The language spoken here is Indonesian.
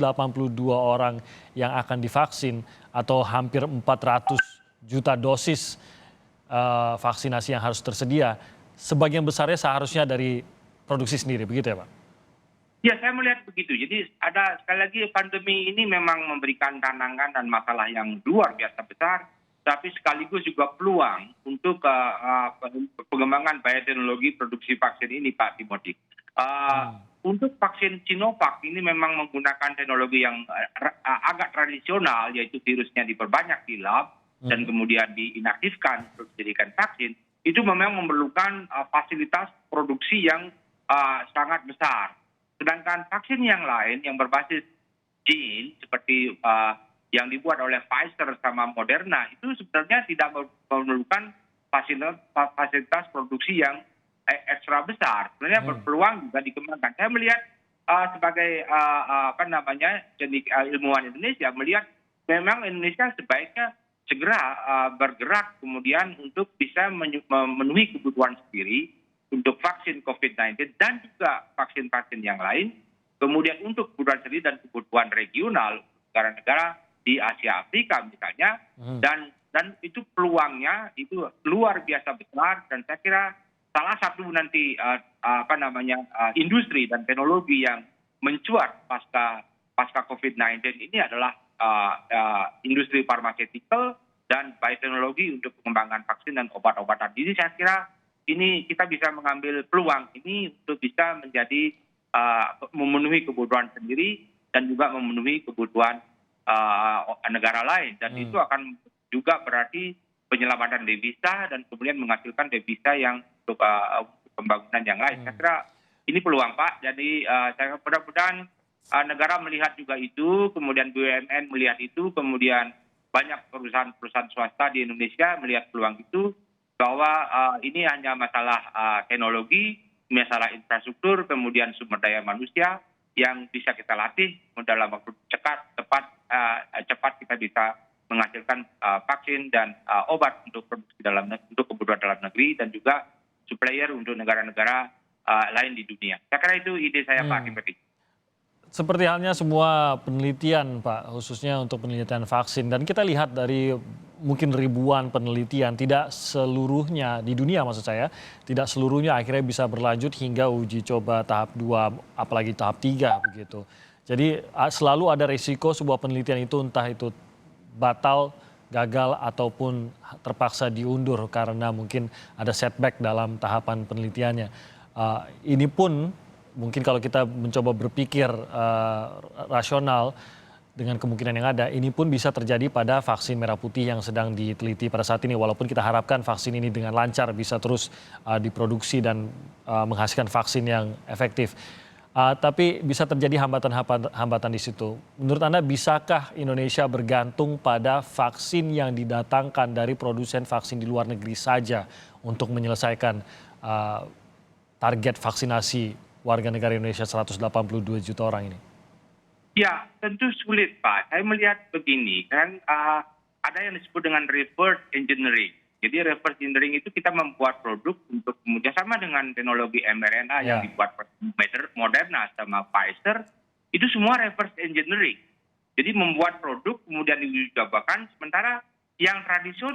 182 orang yang akan divaksin atau hampir 400 juta dosis vaksinasi yang harus tersedia, sebagian besarnya seharusnya dari produksi sendiri, begitu ya Pak? Ya, saya melihat begitu. Jadi ada sekali lagi pandemi ini memang memberikan tantangan dan masalah yang luar biasa besar, tapi sekaligus juga peluang untuk pengembangan bioteknologi produksi vaksin ini, Pak Timothy. Untuk vaksin Sinovac ini memang menggunakan teknologi yang agak tradisional, yaitu virusnya diperbanyak di lab dan kemudian diinaktifkan untuk dijadikan vaksin. Itu memang memerlukan fasilitas produksi yang sangat besar. Sedangkan vaksin yang lain yang berbasis gene seperti yang dibuat oleh Pfizer sama Moderna itu sebenarnya tidak memerlukan fasilitas produksi yang ekstra besar. Sebenarnya berpeluang juga dikembangkan. Saya melihat sebagai ilmuwan Indonesia melihat memang Indonesia sebaiknya segera bergerak kemudian untuk bisa memenuhi kebutuhan sendiri untuk vaksin COVID-19 dan juga vaksin-vaksin yang lain, kemudian untuk kebutuhan sendiri dan kebutuhan regional negara-negara di Asia Afrika misalnya, dan itu peluangnya itu luar biasa besar dan saya kira salah satu nanti industri dan teknologi yang mencuat pasca COVID-19 ini adalah industri farmaceutical dan bioteknologi untuk pengembangan vaksin dan obat-obatan. Jadi saya kira ini kita bisa mengambil peluang ini untuk bisa menjadi memenuhi kebutuhan sendiri dan juga memenuhi kebutuhan negara lain, dan itu akan juga berarti penyelamatan devisa dan kemudian menghasilkan devisa yang untuk pembangunan yang lain. Saya kira ini peluang Pak, jadi saya mudah-mudahan negara melihat juga itu, kemudian BUMN melihat itu, kemudian banyak perusahaan-perusahaan swasta di Indonesia melihat peluang itu, bahwa ini hanya masalah teknologi, masalah infrastruktur, kemudian sumber daya manusia yang bisa kita latih dalam waktu cepat kita bisa menghasilkan vaksin dan obat untuk produksi untuk kebutuhan dalam negeri dan juga supplier untuk negara-negara lain di dunia. Saya kira itu ide saya Pak Timothy. Seperti halnya semua penelitian Pak, khususnya untuk penelitian vaksin. Dan kita lihat dari mungkin ribuan penelitian, tidak seluruhnya di dunia maksud saya, tidak seluruhnya akhirnya bisa berlanjut hingga uji coba tahap 2, apalagi tahap 3 begitu. Jadi selalu ada risiko sebuah penelitian itu entah itu batal, gagal, ataupun terpaksa diundur karena mungkin ada setback dalam tahapan penelitiannya. Ini pun mungkin kalau kita mencoba berpikir rasional dengan kemungkinan yang ada, ini pun bisa terjadi pada vaksin merah putih yang sedang diteliti pada saat ini. Walaupun kita harapkan vaksin ini dengan lancar bisa terus diproduksi dan menghasilkan vaksin yang efektif. Tapi bisa terjadi hambatan di situ. Menurut Anda, bisakah Indonesia bergantung pada vaksin yang didatangkan dari produsen vaksin di luar negeri saja untuk menyelesaikan target vaksinasi warga negara Indonesia 182 juta orang ini? Ya, tentu sulit Pak. Saya melihat begini, kan ada yang disebut dengan reverse engineering. Jadi reverse engineering itu kita membuat produk untuk kemudian sama dengan teknologi mRNA yang dibuat Moderna sama Pfizer, itu semua reverse engineering. Jadi membuat produk kemudian diuji cobakan, sementara yang tradisional